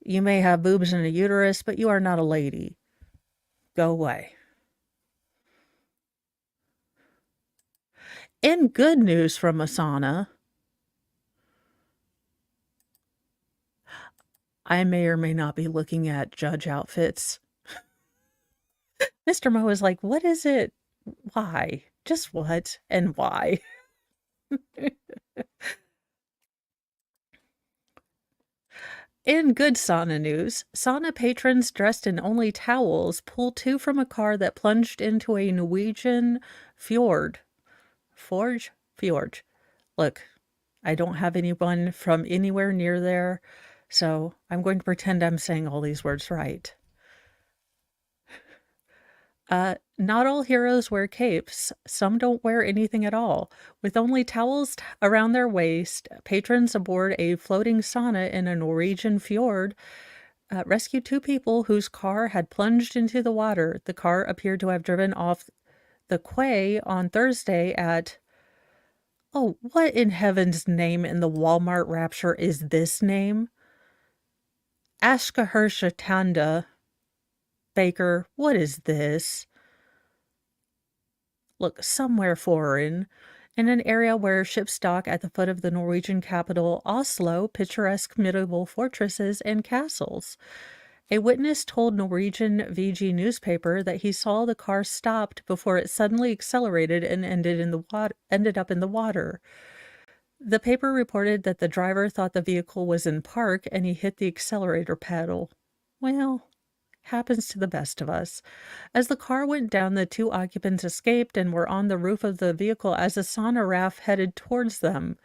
Speaker 1: You may have boobs and a uterus, but you are not a lady. Go away. In good news from Asana, I may or may not be looking at judge outfits. Mr. Mo is like, what is it? Why? Just what and why? In good sauna news, sauna patrons dressed in only towels pulled two from a car that plunged into a Norwegian fjord. Fjord. Look, I don't have anyone from anywhere near there, so I'm going to pretend I'm saying all these words right. Not all heroes wear capes. Some don't wear anything at all. With only towels around their waist, patrons aboard a floating sauna in a Norwegian fjord rescued two people whose car had plunged into the water. The car appeared to have driven off the quay on Thursday at, oh, what in heaven's name in the Walmart rapture is this name? Ashkahershatanda Baker, what is this? Look, somewhere foreign, in an area where ships dock at the foot of the Norwegian capital, Oslo, picturesque medieval fortresses and castles. A witness told Norwegian VG newspaper that he saw the car stopped before it suddenly accelerated and ended up in the water. The paper reported that the driver thought the vehicle was in park and he hit the accelerator pedal. Well, happens to the best of us. As the car went down, the two occupants escaped and were on the roof of the vehicle as a sauna raft headed towards them.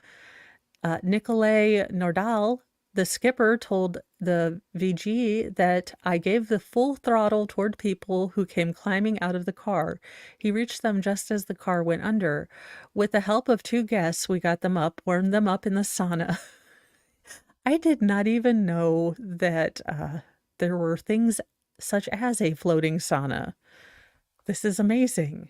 Speaker 1: Nikolay Nordahl, the skipper, told the VG that I gave the full throttle toward people who came climbing out of the car. He reached them just as the car went under. With the help of two guests, we got them up, warmed them up in the sauna. I did not even know that there were things such as a floating sauna. This is amazing.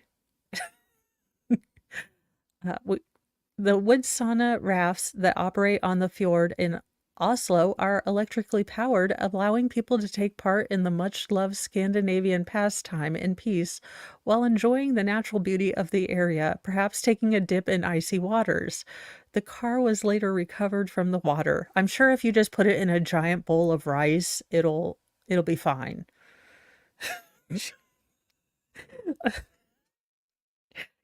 Speaker 1: The wood sauna rafts that operate on the fjord in Oslo are electrically powered, allowing people to take part in the much-loved Scandinavian pastime in peace while enjoying the natural beauty of the area, perhaps taking a dip in icy waters. The car was later recovered from the water. I'm sure if you just put it in a giant bowl of rice, it'll be fine.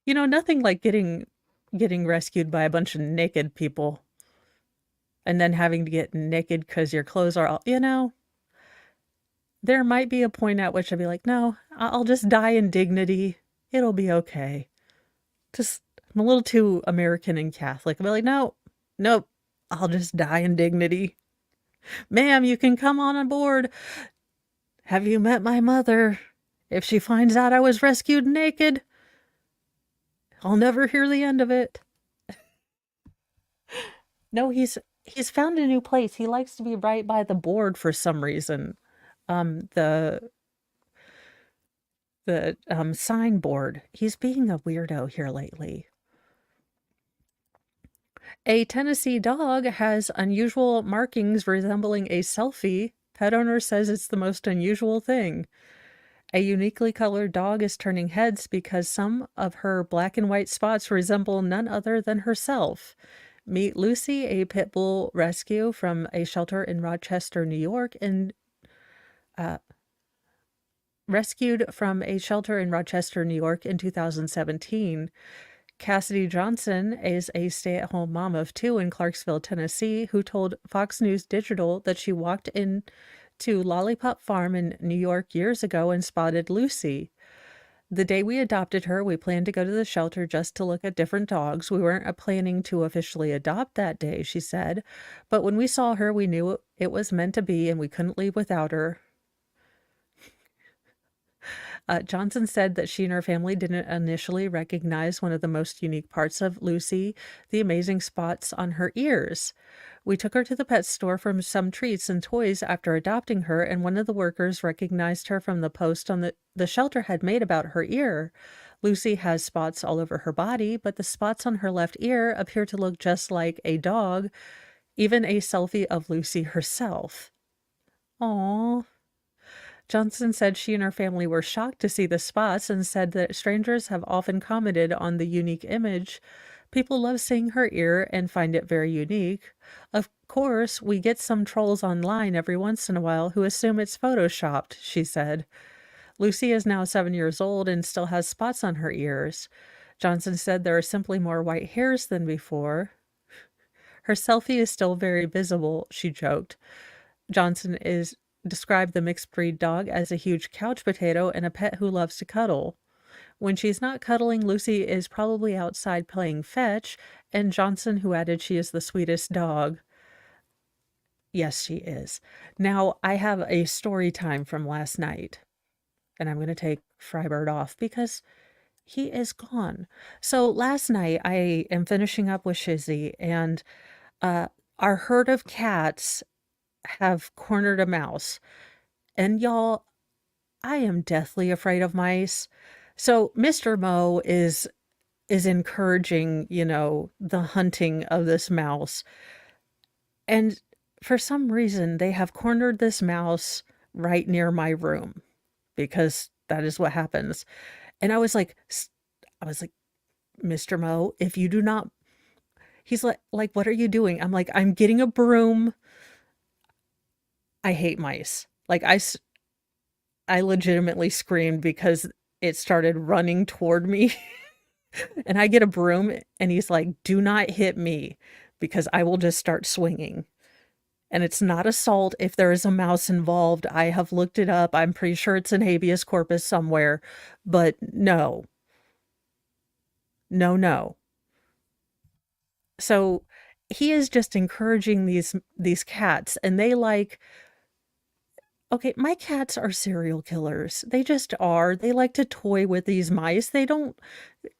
Speaker 1: You know, nothing like getting rescued by a bunch of naked people and then having to get naked because your clothes are all, you know, there might be a point at which I'd be like, no, I'll just die in dignity. It'll be okay. Just, I'm a little too American and Catholic. I'll be like, no, nope, I'll just die in dignity. Ma'am, you can come on board. Have you met my mother? If she finds out I was rescued naked, I'll never hear the end of it. No, he's found a new place. He likes to be right by the board for some reason. The signboard. He's being a weirdo here lately. A Tennessee dog has unusual markings resembling a selfie. Pet owner says it's the most unusual thing. A uniquely colored dog is turning heads because some of her black and white spots resemble none other than herself. Meet Lucy, a pit bull rescue from a shelter in Rochester, New York, and rescued from a shelter in Rochester, New York in 2017. Cassidy Johnson is a stay-at-home mom of 2 in Clarksville, Tennessee, who told Fox News Digital that she walked into Lollipop Farm in New York years ago and spotted Lucy. The day we adopted her, we planned to go to the shelter just to look at different dogs. We weren't planning to officially adopt that day, she said. But when we saw her, we knew it was meant to be and we couldn't leave without her. Johnson said that she and her family didn't initially recognize one of the most unique parts of Lucy, the amazing spots on her ears. We took her to the pet store for some treats and toys after adopting her, and one of the workers recognized her from the post on the shelter had made about her ear. Lucy has spots all over her body, but the spots on her left ear appear to look just like a dog, even a selfie of Lucy herself. Aww. Johnson said she and her family were shocked to see the spots and said that strangers have often commented on the unique image. People love seeing her ear and find it very unique. Of course, we get some trolls online every once in a while who assume it's photoshopped, she said. Lucy is now 7 years old and still has spots on her ears. Johnson said there are simply more white hairs than before. Her selfie is still very visible, she joked. Johnson described the mixed breed dog as a huge couch potato and a pet who loves to cuddle. When she's not cuddling, Lucy is probably outside playing fetch, and Johnson, who added she is the sweetest dog. Yes, she is. Now, I have a story time from last night, and I'm going to take Frybird off because he is gone. So last night, I am finishing up with Shizzy, and our herd of cats have cornered a mouse. And y'all, I am deathly afraid of mice. So Mr. Mo is encouraging, the hunting of this mouse. And for some reason, they have cornered this mouse right near my room because that is what happens. And I was like, Mr. Mo, if you do not, he's like, what are you doing? I'm like, I'm getting a broom. I hate mice. Like I legitimately screamed because it started running toward me. And I get a broom and he's like, do not hit me because I will just start swinging. And it's not assault if there is a mouse involved. I have looked it up. I'm pretty sure it's in habeas corpus somewhere. But no. No, no. So he is just encouraging these cats, and they like, okay, my cats are serial killers. They just are. They like to toy with these mice. They don't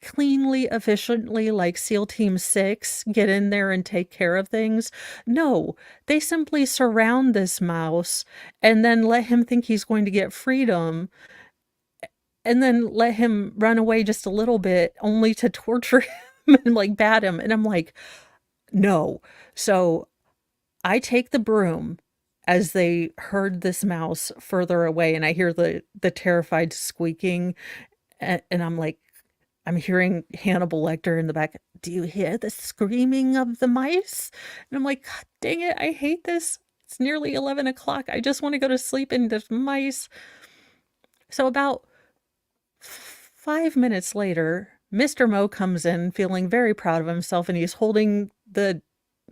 Speaker 1: cleanly, efficiently, like SEAL Team 6, get in there and take care of things. No, they simply surround this mouse and then let him think he's going to get freedom and then let him run away just a little bit only to torture him and like bat him. And I'm like, no. So I take the broom as they herd this mouse further away, and I hear the terrified squeaking, and I'm like, I'm hearing Hannibal Lecter in the back. Do you hear the screaming of the mice? And I'm like, God dang it, I hate this. It's nearly 11 o'clock. I just want to go to sleep, and there's mice. So about 5 minutes later, Mr. Mo comes in feeling very proud of himself, and he's holding the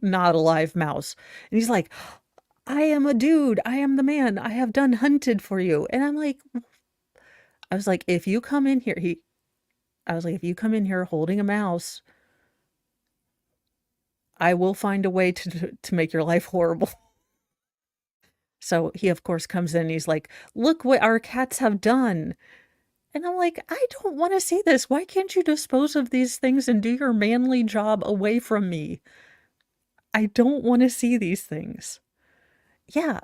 Speaker 1: not alive mouse. And he's like, I am a dude. I am the man. I have done hunted for you. And I'm like, I was like, if you come in here, I was like, if you come in here holding a mouse, I will find a way to make your life horrible. So he, of course, comes in and he's like, look what our cats have done. And I'm like, I don't want to see this. Why can't you dispose of these things and do your manly job away from me? I don't want to see these things. Yeah,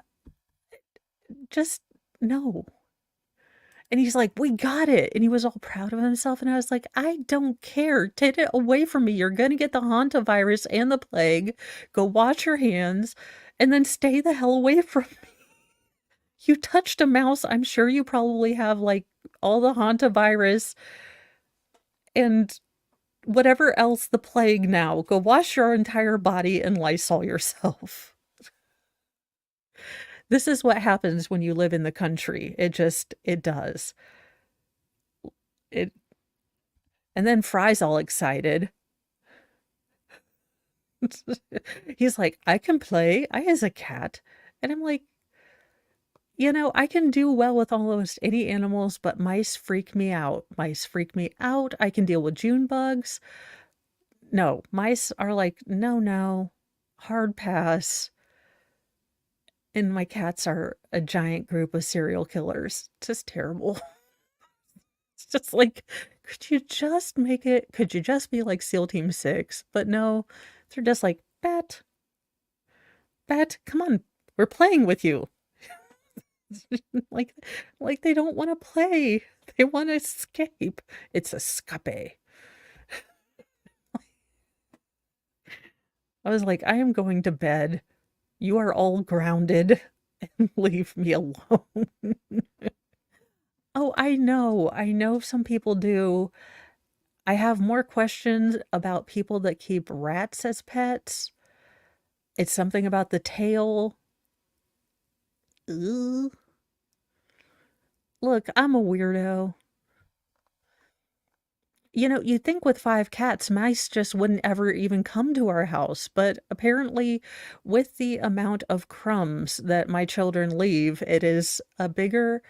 Speaker 1: just no. And he's like, we got it. And he was all proud of himself. And I was like, I don't care. Take it away from me. You're going to get the hantavirus and the plague. Go wash your hands and then stay the hell away from me. You touched a mouse. I'm sure you probably have like all the hantavirus and whatever else, the plague now. Go wash your entire body and Lysol yourself. This is what happens when you live in the country. It does. It, and then Fry's all excited. He's like, I can play. I is a cat. And I'm like, I can do well with almost any animals, but mice freak me out. Mice freak me out. I can deal with June bugs. No, mice are like, no, hard pass. And my cats are a giant group of serial killers. Just terrible. It's just like, could you just be like SEAL Team 6? But no, they're just like, Bat, come on, we're playing with you. like, like they don't want to play. They want to escape. It's escape. I was like, I am going to bed. You are all grounded and leave me alone. Oh, I know. I know some people do. I have more questions about people that keep rats as pets. It's something about the tail. Ugh. Look, I'm a weirdo. You'd think with 5 cats, mice just wouldn't ever even come to our house, but apparently with the amount of crumbs that my children leave, it is the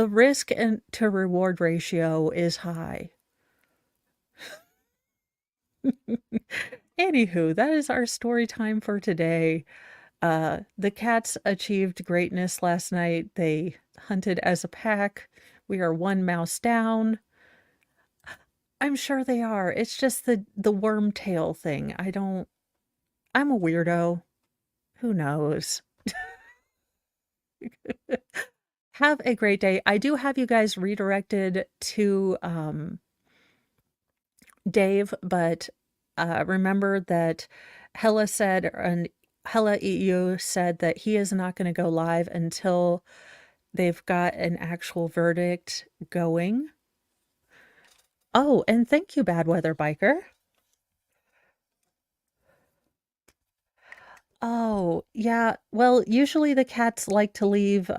Speaker 1: risk and to reward ratio is high. Anywho, that is our story time for today. The cats achieved greatness last night. They hunted as a pack. We are 1 mouse down. I'm sure they are. It's just the worm tail thing. I'm a weirdo. Who knows? Have a great day. I do have you guys redirected to Dave, but remember that Hella EU said that he is not going to go live until they've got an actual verdict going. Oh, and thank you, Bad Weather Biker. Oh, yeah. Well, usually the cats like to leave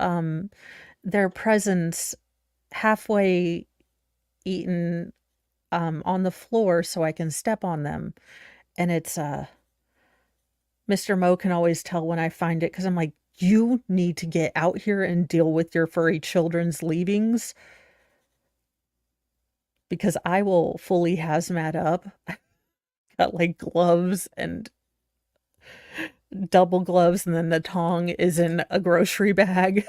Speaker 1: their presents halfway eaten on the floor so I can step on them. And it's Mr. Mo can always tell when I find it because I'm like, you need to get out here and deal with your furry children's leavings because I will fully hazmat up. Got like gloves and double gloves, and then the tongue is in a grocery bag.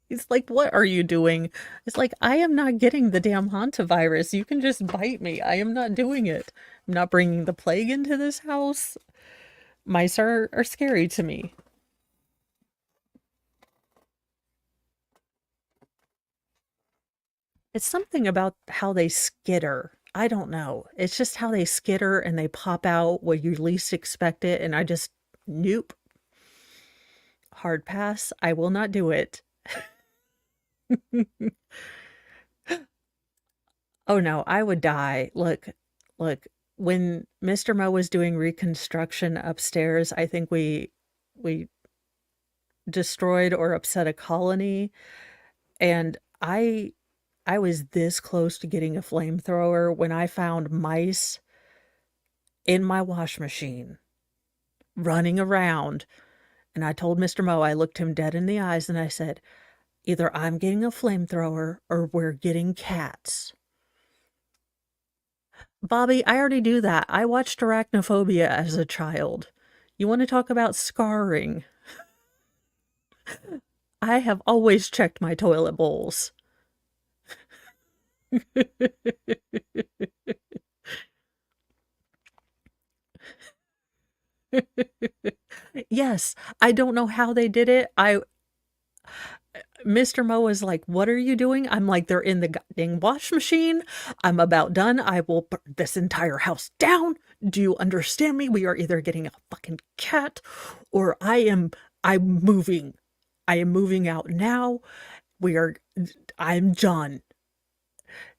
Speaker 1: He's like, what are you doing? It's like, I am not getting the damn hantavirus. You can just bite me. I am not doing it. I'm not bringing the plague into this house. Mice are scary to me. It's something about how they skitter. I don't know. It's just how they skitter and they pop out where you least expect it. And I just, nope. Hard pass. I will not do it. Oh no, I would die. Look, when Mr. Mo was doing reconstruction upstairs, I think we destroyed or upset a colony, and I was this close to getting a flamethrower when I found mice in my wash machine running around, And I told Mr. Mo, I looked him dead in the eyes and I said, either I'm getting a flamethrower or we're getting cats. Bobby, I already do that. I watched Arachnophobia as a child. You want to talk about scarring? I have always checked my toilet bowls. Yes, I don't know how they did it. Mr. Mo was like, "What are you doing?" I'm like, "They're in the goddamn wash machine. I'm about done. I will burn this entire house down. Do you understand me? We are either getting a fucking cat or I'm moving. I am moving out now. I'm done."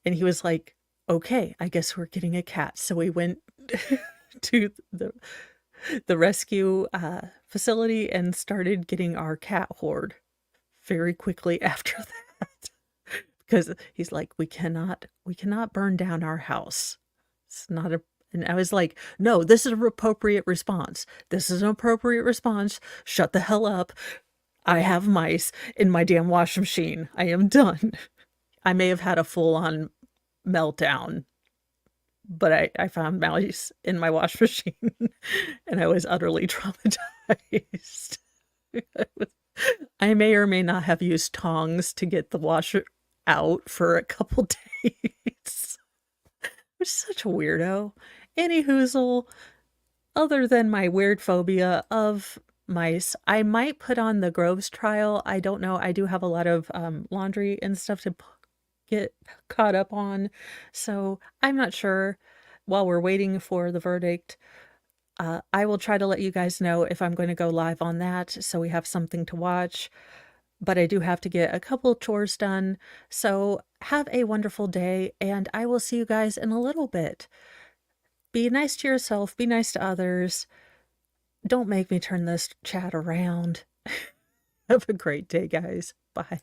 Speaker 1: And he was like, "Okay, I guess we're getting a cat." So we went to the rescue facility and started getting our cat horde very quickly after that. Because he's like, we cannot burn down our house. It's not a, and I was like, no, this is an appropriate response. This is an appropriate response. Shut the hell up. I have mice in my damn washing machine. I am done. I may have had a full-on meltdown, but I found mice in my wash machine and I was utterly traumatized. I may or may not have used tongs to get the washer out for a couple days. I'm such a weirdo. Anyhoozle, other than my weird phobia of mice, I might put on the Groves trial. I don't know. I do have a lot of laundry and stuff to get caught up on. So I'm not sure. While we're waiting for the verdict, I will try to let you guys know if I'm going to go live on that so we have something to watch. But I do have to get a couple chores done. So have a wonderful day, and I will see you guys in a little bit. Be nice to yourself. Be nice to others. Don't make me turn this chat around. Have a great day, guys. Bye.